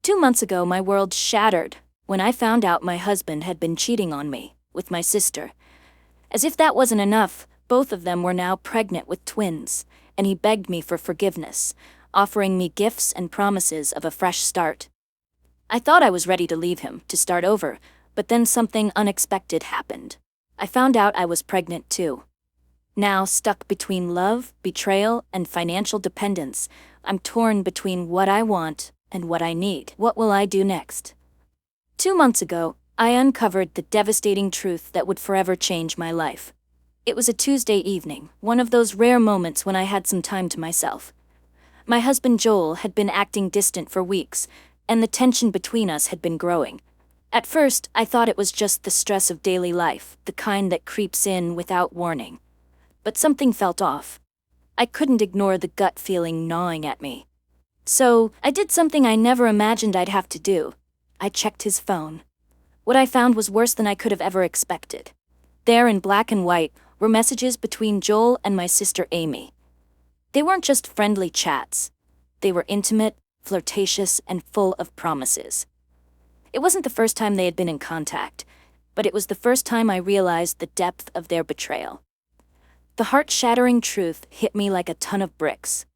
2 months ago, my world shattered when I found out my husband had been cheating on me with my sister. As if that wasn't enough, both of them were now pregnant with twins, and he begged me for forgiveness, offering me gifts and promises of a fresh start. I thought I was ready to leave him, to start over, but then something unexpected happened. I found out I was pregnant too. Now, stuck between love, betrayal, and financial dependence, I'm torn between what I want and what I need. What will I do next? 2 months ago, I uncovered the devastating truth that would forever change my life. It was a Tuesday evening, one of those rare moments when I had some time to myself. My husband Joel had been acting distant for weeks, and the tension between us had been growing. At first, I thought it was just the stress of daily life, the kind that creeps in without warning. But something felt off. I couldn't ignore the gut feeling gnawing at me. So, I did something I never imagined I'd have to do. I checked his phone. What I found was worse than I could have ever expected. There, in black and white, were messages between Joel and my sister Amy. They weren't just friendly chats. They were intimate, flirtatious, and full of promises. It wasn't the first time they had been in contact, but it was the first time I realized the depth of their betrayal. The heart-shattering truth hit me like a ton of bricks.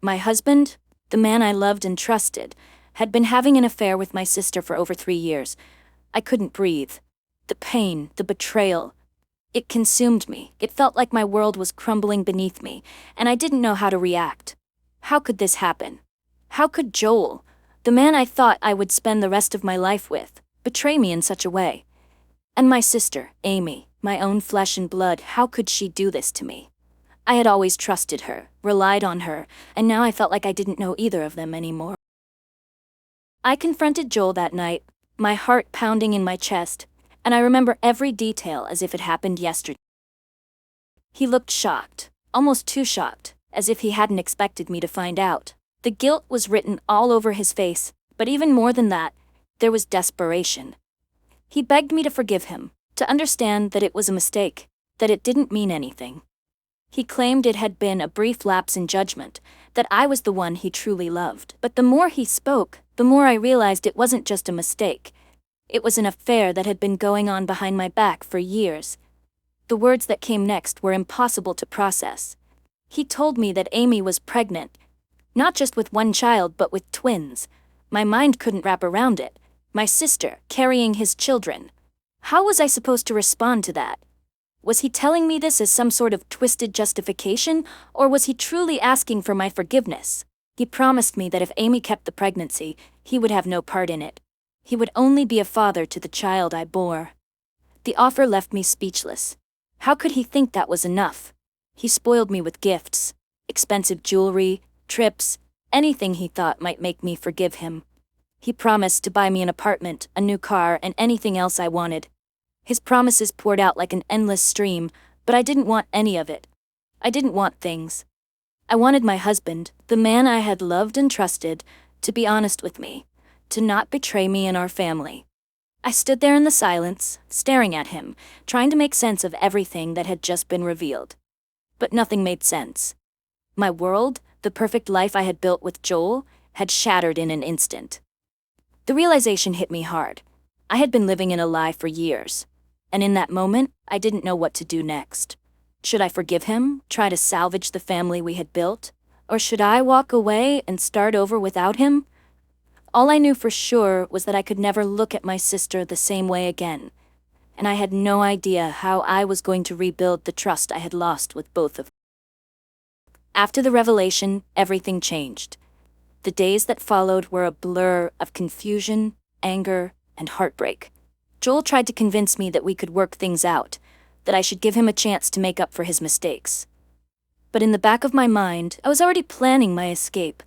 My husband, the man I loved and trusted, had been having an affair with my sister for over 3 years. I couldn't breathe. The pain, the betrayal, it consumed me. It felt like my world was crumbling beneath me, and I didn't know how to react. How could this happen? How could Joel, the man I thought I would spend the rest of my life with, betray me in such a way? And my sister, Amy, my own flesh and blood, how could she do this to me? I had always trusted her, relied on her, and now I felt like I didn't know either of them anymore. I confronted Joel that night, my heart pounding in my chest, and I remember every detail as if it happened yesterday. He looked shocked, almost too shocked, as if he hadn't expected me to find out. The guilt was written all over his face, but even more than that, there was desperation. He begged me to forgive him, to understand that it was a mistake, that it didn't mean anything. He claimed it had been a brief lapse in judgment, that I was the one he truly loved. But the more he spoke, the more I realized it wasn't just a mistake. It was an affair that had been going on behind my back for years. The words that came next were impossible to process. He told me that Amy was pregnant, not just with one child but with twins. My mind couldn't wrap around it. My sister, carrying his children. How was I supposed to respond to that? Was he telling me this as some sort of twisted justification, or was he truly asking for my forgiveness? He promised me that if Amy kept the pregnancy, he would have no part in it. He would only be a father to the child I bore. The offer left me speechless. How could he think that was enough? He spoiled me with gifts, expensive jewelry, trips, anything he thought might make me forgive him. He promised to buy me an apartment, a new car, and anything else I wanted. His promises poured out like an endless stream, but I didn't want any of it. I didn't want things. I wanted my husband, the man I had loved and trusted, to be honest with me, to not betray me and our family. I stood there in the silence, staring at him, trying to make sense of everything that had just been revealed. But nothing made sense. My world, the perfect life I had built with Joel, had shattered in an instant. The realization hit me hard. I had been living in a lie for years, and in that moment, I didn't know what to do next. Should I forgive him, try to salvage the family we had built, or should I walk away and start over without him? All I knew for sure was that I could never look at my sister the same way again, and I had no idea how I was going to rebuild the trust I had lost with both of them. After the revelation, everything changed. The days that followed were a blur of confusion, anger, and heartbreak. Joel tried to convince me that we could work things out, that I should give him a chance to make up for his mistakes. But in the back of my mind, I was already planning my escape.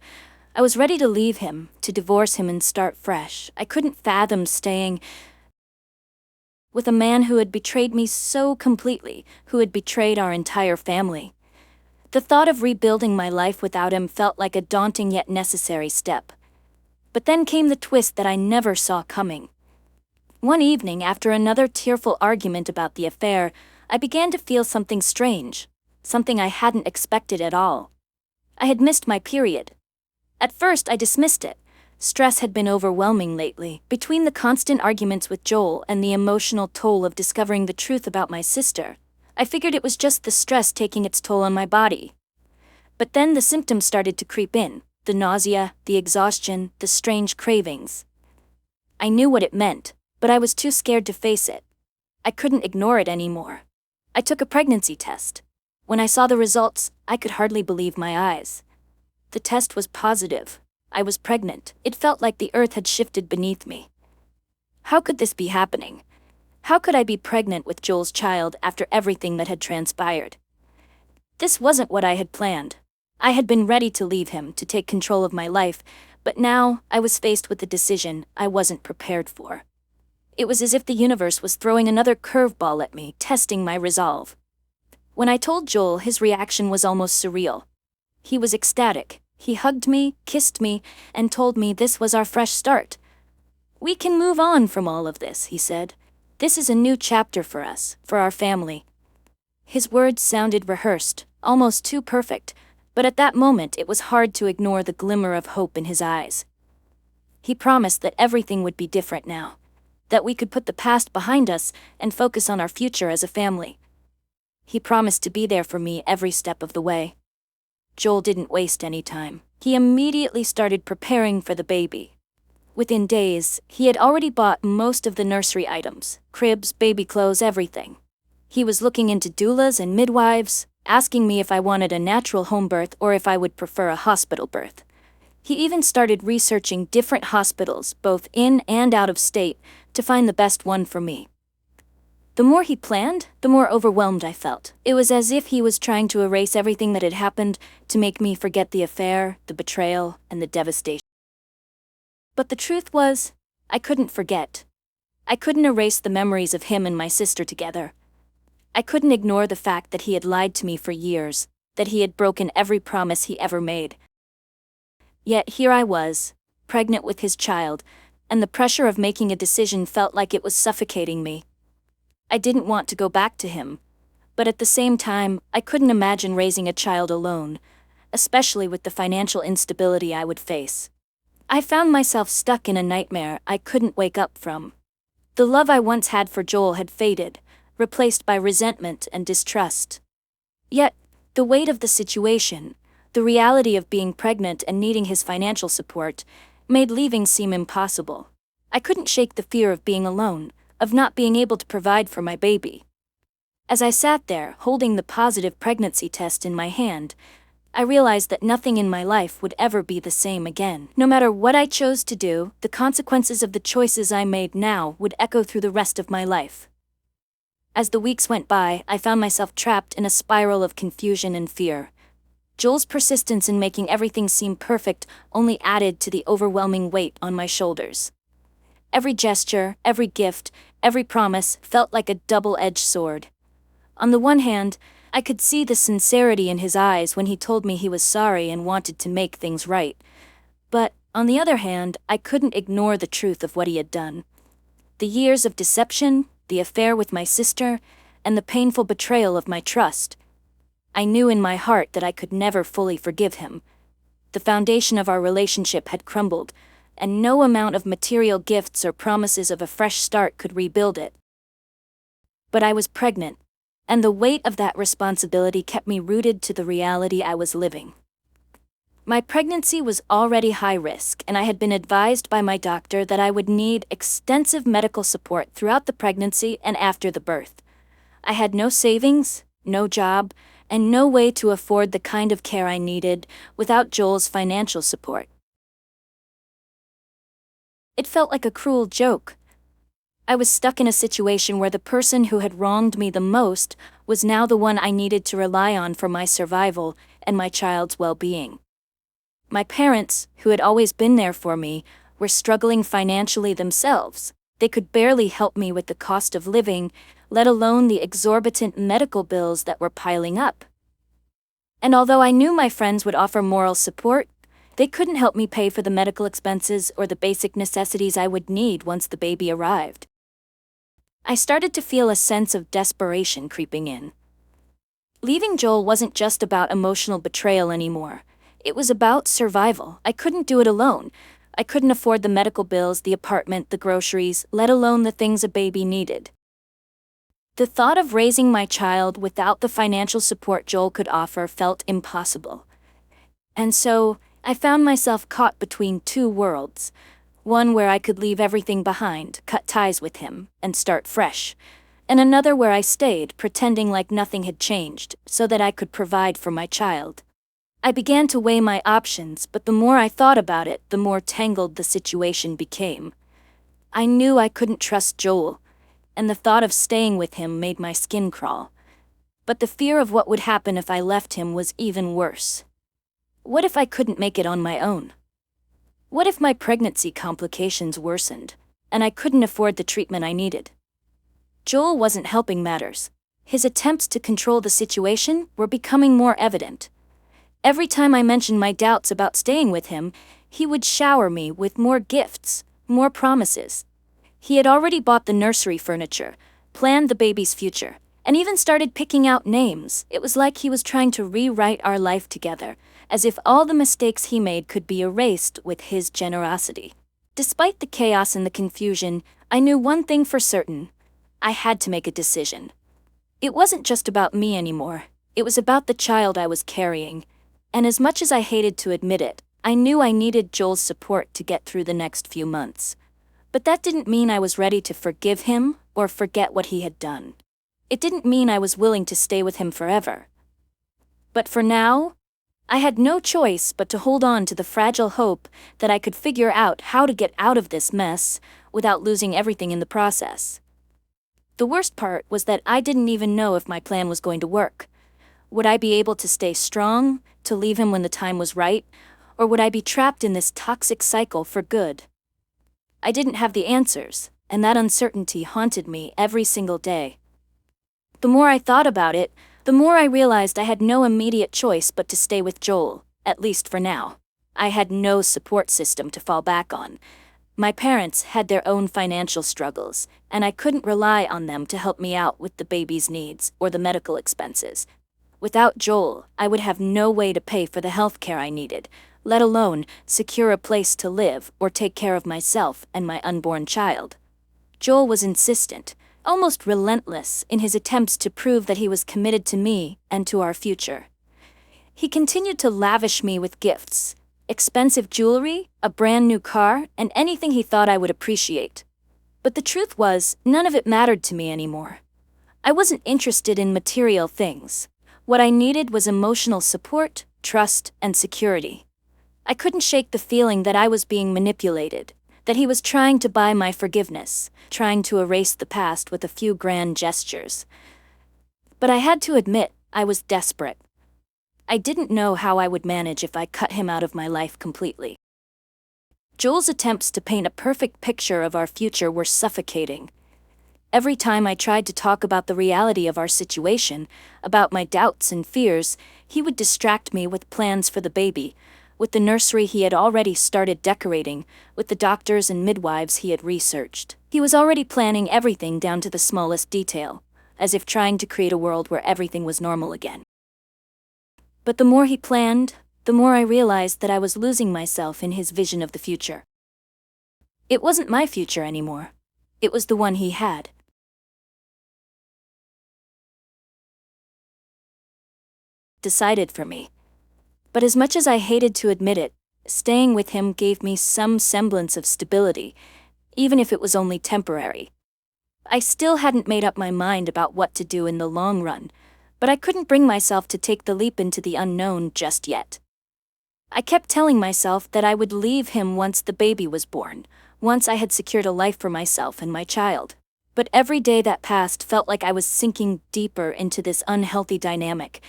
I was ready to leave him, to divorce him and start fresh. I couldn't fathom staying with a man who had betrayed me so completely, who had betrayed our entire family. The thought of rebuilding my life without him felt like a daunting yet necessary step. But then came the twist that I never saw coming. One evening, after another tearful argument about the affair, I began to feel something strange, something I hadn't expected at all. I had missed my period. At first, I dismissed it, Stress had been overwhelming lately. Between the constant arguments with Joel and the emotional toll of discovering the truth about my sister, I figured it was just the stress taking its toll on my body. But then the symptoms started to creep in: the nausea, the exhaustion, the strange cravings. I knew what it meant, but I was too scared to face it. I couldn't ignore it anymore. I took a pregnancy test. When I saw the results, I could hardly believe my eyes. The test was positive. I was pregnant. It felt like the earth had shifted beneath me. How could this be happening? How could I be pregnant with Joel's child after everything that had transpired? This wasn't what I had planned. I had been ready to leave him, to take control of my life, but now I was faced with a decision I wasn't prepared for. It was as if the universe was throwing another curveball at me, testing my resolve. When I told Joel, his reaction was almost surreal. He was ecstatic. He hugged me, kissed me, and told me this was our fresh start. "We can move on from all of this," he said. "This is a new chapter for us, for our family." His words sounded rehearsed, almost too perfect, but at that moment it was hard to ignore the glimmer of hope in his eyes. He promised that everything would be different now, that we could put the past behind us and focus on our future as a family. He promised to be there for me every step of the way. Joel didn't waste any time. He immediately started preparing for the baby. Within days, he had already bought most of the nursery items: cribs, baby clothes, everything. He was looking into doulas and midwives, asking me if I wanted a natural home birth or if I would prefer a hospital birth. He even started researching different hospitals, both in and out of state, to find the best one for me. The more he planned, the more overwhelmed I felt. It was as if he was trying to erase everything that had happened to make me forget the affair, the betrayal, and the devastation. But the truth was, I couldn't forget. I couldn't erase the memories of him and my sister together. I couldn't ignore the fact that he had lied to me for years, that he had broken every promise he ever made. Yet here I was, pregnant with his child, and the pressure of making a decision felt like it was suffocating me. I didn't want to go back to him, but at the same time, I couldn't imagine raising a child alone, especially with the financial instability I would face. I found myself stuck in a nightmare I couldn't wake up from. The love I once had for Joel had faded, replaced by resentment and distrust. Yet, the weight of the situation, the reality of being pregnant and needing his financial support, made leaving seem impossible. I couldn't shake the fear of being alone, of not being able to provide for my baby. As I sat there, holding the positive pregnancy test in my hand, I realized that nothing in my life would ever be the same again. No matter what I chose to do, the consequences of the choices I made now would echo through the rest of my life. As the weeks went by, I found myself trapped in a spiral of confusion and fear. Joel's persistence in making everything seem perfect only added to the overwhelming weight on my shoulders. Every gesture, every gift, every promise felt like a double-edged sword. On the one hand, I could see the sincerity in his eyes when he told me he was sorry and wanted to make things right. But, on the other hand, I couldn't ignore the truth of what he had done. The years of deception, the affair with my sister, and the painful betrayal of my trust. I knew in my heart that I could never fully forgive him. The foundation of our relationship had crumbled, and no amount of material gifts or promises of a fresh start could rebuild it. But I was pregnant, and the weight of that responsibility kept me rooted to the reality I was living. My pregnancy was already high risk, and I had been advised by my doctor that I would need extensive medical support throughout the pregnancy and after the birth. I had no savings, no job, and no way to afford the kind of care I needed without Joel's financial support. It felt like a cruel joke. I was stuck in a situation where the person who had wronged me the most was now the one I needed to rely on for my survival and my child's well-being. My parents, who had always been there for me, were struggling financially themselves. They could barely help me with the cost of living, let alone the exorbitant medical bills that were piling up. And although I knew my friends would offer moral support, they couldn't help me pay for the medical expenses or the basic necessities I would need once the baby arrived. I started to feel a sense of desperation creeping in. Leaving Joel wasn't just about emotional betrayal anymore. It was about survival. I couldn't do it alone. I couldn't afford the medical bills, the apartment, the groceries, let alone the things a baby needed. The thought of raising my child without the financial support Joel could offer felt impossible. And so, I found myself caught between two worlds. One where I could leave everything behind, cut ties with him, and start fresh. And another where I stayed, pretending like nothing had changed, so that I could provide for my child. I began to weigh my options, but the more I thought about it, the more tangled the situation became. I knew I couldn't trust Joel, and the thought of staying with him made my skin crawl. But the fear of what would happen if I left him was even worse. What if I couldn't make it on my own? What if my pregnancy complications worsened, and I couldn't afford the treatment I needed? Joel wasn't helping matters. His attempts to control the situation were becoming more evident. Every time I mentioned my doubts about staying with him, he would shower me with more gifts, more promises. He had already bought the nursery furniture, planned the baby's future, and even started picking out names. It was like he was trying to rewrite our life together, as if all the mistakes he made could be erased with his generosity. Despite the chaos and the confusion, I knew one thing for certain. I had to make a decision. It wasn't just about me anymore. It was about the child I was carrying. And as much as I hated to admit it, I knew I needed Joel's support to get through the next few months. But that didn't mean I was ready to forgive him or forget what he had done. It didn't mean I was willing to stay with him forever. But for now, I had no choice but to hold on to the fragile hope that I could figure out how to get out of this mess without losing everything in the process. The worst part was that I didn't even know if my plan was going to work. Would I be able to stay strong, to leave him when the time was right, or would I be trapped in this toxic cycle for good? I didn't have the answers, and that uncertainty haunted me every single day. The more I thought about it, the more I realized I had no immediate choice but to stay with Joel, at least for now. I had no support system to fall back on. My parents had their own financial struggles, and I couldn't rely on them to help me out with the baby's needs or the medical expenses. Without Joel, I would have no way to pay for the health care I needed, let alone secure a place to live or take care of myself and my unborn child. Joel was insistent, almost relentless, in his attempts to prove that he was committed to me and to our future. He continued to lavish me with gifts, expensive jewelry, a brand new car, and anything he thought I would appreciate. But the truth was, none of it mattered to me anymore. I wasn't interested in material things. What I needed was emotional support, trust, and security. I couldn't shake the feeling that I was being manipulated, that he was trying to buy my forgiveness, trying to erase the past with a few grand gestures. But I had to admit, I was desperate. I didn't know how I would manage if I cut him out of my life completely. Joel's attempts to paint a perfect picture of our future were suffocating. Every time I tried to talk about the reality of our situation, about my doubts and fears, he would distract me with plans for the baby, with the nursery he had already started decorating, with the doctors and midwives he had researched. He was already planning everything down to the smallest detail, as if trying to create a world where everything was normal again. But the more he planned, the more I realized that I was losing myself in his vision of the future. It wasn't my future anymore. It was the one he had. Decided for me. But as much as I hated to admit it, staying with him gave me some semblance of stability, even if it was only temporary. I still hadn't made up my mind about what to do in the long run, but I couldn't bring myself to take the leap into the unknown just yet. I kept telling myself that I would leave him once the baby was born, once I had secured a life for myself and my child. But every day that passed felt like I was sinking deeper into this unhealthy dynamic,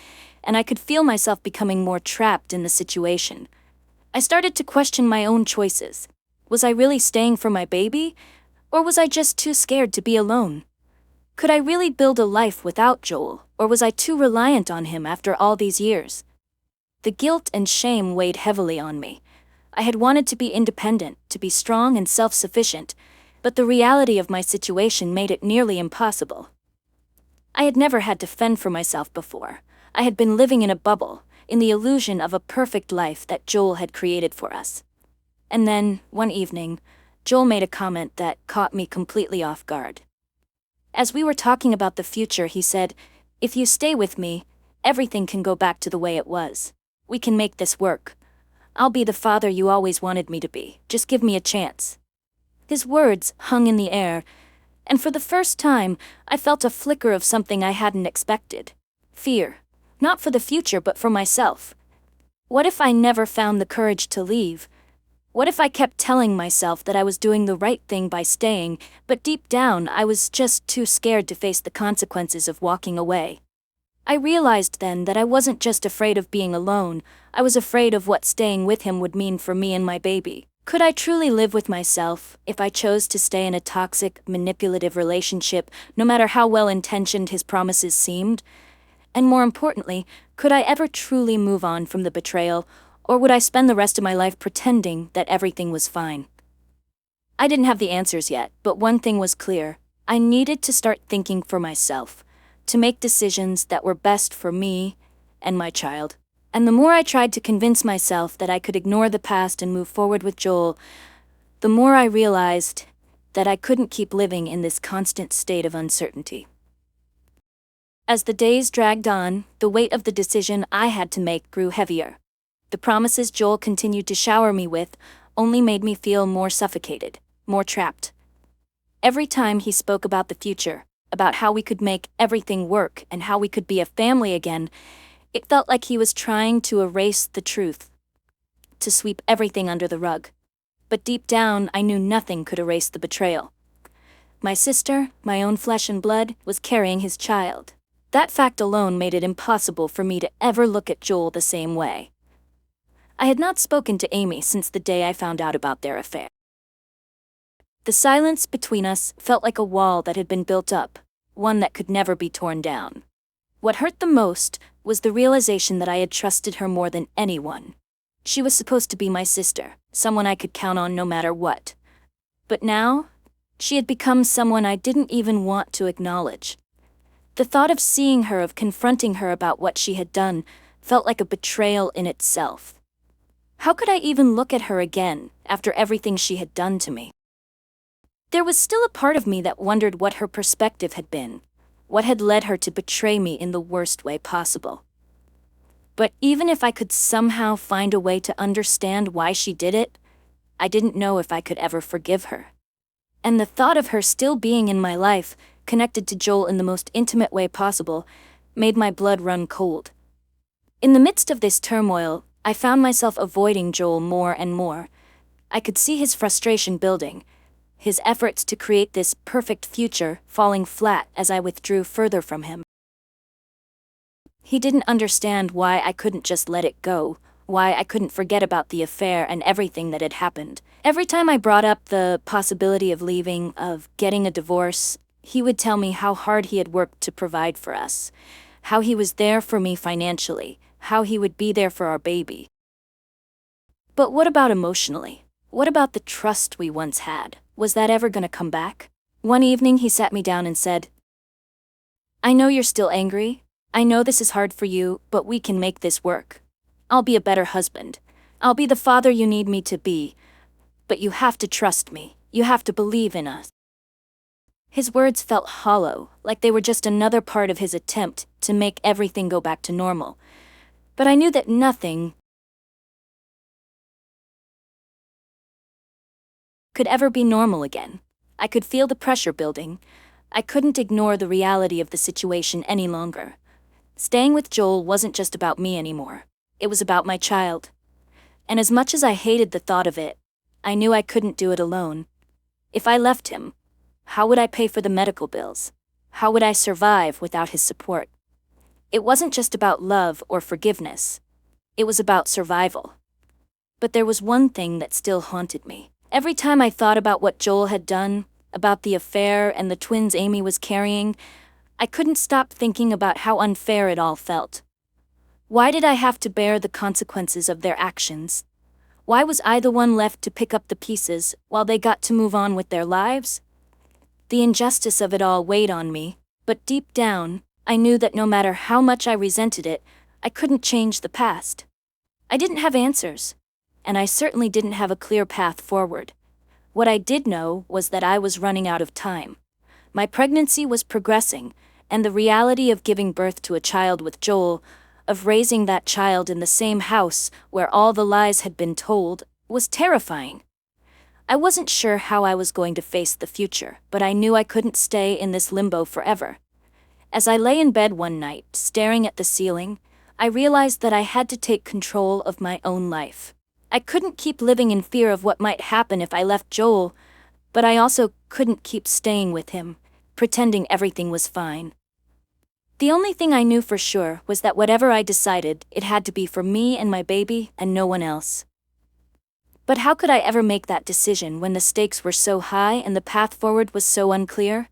and I could feel myself becoming more trapped in the situation. I started to question my own choices. Was I really staying for my baby? Or was I just too scared to be alone? Could I really build a life without Joel, or was I too reliant on him after all these years? The guilt and shame weighed heavily on me. I had wanted to be independent, to be strong and self-sufficient, but the reality of my situation made it nearly impossible. I had never had to fend for myself before. I had been living in a bubble, in the illusion of a perfect life that Joel had created for us. And then, one evening, Joel made a comment that caught me completely off guard. As we were talking about the future, he said, "If you stay with me, everything can go back to the way it was. We can make this work. I'll be the father you always wanted me to be. Just give me a chance." His words hung in the air, and for the first time, I felt a flicker of something I hadn't expected. Fear. Not for the future, but for myself. What if I never found the courage to leave? What if I kept telling myself that I was doing the right thing by staying, but deep down I was just too scared to face the consequences of walking away? I realized then that I wasn't just afraid of being alone, I was afraid of what staying with him would mean for me and my baby. Could I truly live with myself if I chose to stay in a toxic, manipulative relationship, no matter how well-intentioned his promises seemed? And more importantly, could I ever truly move on from the betrayal, or would I spend the rest of my life pretending that everything was fine? I didn't have the answers yet, but one thing was clear. I needed to start thinking for myself, to make decisions that were best for me and my child. And the more I tried to convince myself that I could ignore the past and move forward with Joel, the more I realized that I couldn't keep living in this constant state of uncertainty. As the days dragged on, the weight of the decision I had to make grew heavier. The promises Joel continued to shower me with only made me feel more suffocated, more trapped. Every time he spoke about the future, about how we could make everything work and how we could be a family again, it felt like he was trying to erase the truth, to sweep everything under the rug. But deep down, I knew nothing could erase the betrayal. My sister, my own flesh and blood, was carrying his child. That fact alone made it impossible for me to ever look at Joel the same way. I had not spoken to Amy since the day I found out about their affair. The silence between us felt like a wall that had been built up, one that could never be torn down. What hurt the most was the realization that I had trusted her more than anyone. She was supposed to be my sister, someone I could count on no matter what. But now, she had become someone I didn't even want to acknowledge. The thought of seeing her, of confronting her about what she had done, felt like a betrayal in itself. How could I even look at her again after everything she had done to me? There was still a part of me that wondered what her perspective had been, what had led her to betray me in the worst way possible. But even if I could somehow find a way to understand why she did it, I didn't know if I could ever forgive her. And the thought of her still being in my life, connected to Joel in the most intimate way possible, made my blood run cold. In the midst of this turmoil, I found myself avoiding Joel more and more. I could see his frustration building, his efforts to create this perfect future falling flat as I withdrew further from him. He didn't understand why I couldn't just let it go, why I couldn't forget about the affair and everything that had happened. Every time I brought up the possibility of leaving, of getting a divorce, he would tell me how hard he had worked to provide for us, how he was there for me financially, how he would be there for our baby. But what about emotionally? What about the trust we once had? Was that ever going to come back? One evening he sat me down and said, "I know you're still angry. I know this is hard for you, but we can make this work. I'll be a better husband. I'll be the father you need me to be. But you have to trust me. You have to believe in us." His words felt hollow, like they were just another part of his attempt to make everything go back to normal. But I knew that nothing could ever be normal again. I could feel the pressure building. I couldn't ignore the reality of the situation any longer. Staying with Joel wasn't just about me anymore. It was about my child. And as much as I hated the thought of it, I knew I couldn't do it alone. If I left him, how would I pay for the medical bills? How would I survive without his support? It wasn't just about love or forgiveness. It was about survival. But there was one thing that still haunted me. Every time I thought about what Joel had done, about the affair and the twins Amy was carrying, I couldn't stop thinking about how unfair it all felt. Why did I have to bear the consequences of their actions? Why was I the one left to pick up the pieces while they got to move on with their lives? The injustice of it all weighed on me, but deep down, I knew that no matter how much I resented it, I couldn't change the past. I didn't have answers. and I certainly didn't have a clear path forward. What I did know was that I was running out of time. My pregnancy was progressing, and the reality of giving birth to a child with Joel, of raising that child in the same house where all the lies had been told, was terrifying. I wasn't sure how I was going to face the future, but I knew I couldn't stay in this limbo forever. As I lay in bed one night, staring at the ceiling, I realized that I had to take control of my own life. I couldn't keep living in fear of what might happen if I left Joel, but I also couldn't keep staying with him, pretending everything was fine. The only thing I knew for sure was that whatever I decided, it had to be for me and my baby and no one else. But how could I ever make that decision when the stakes were so high and the path forward was so unclear?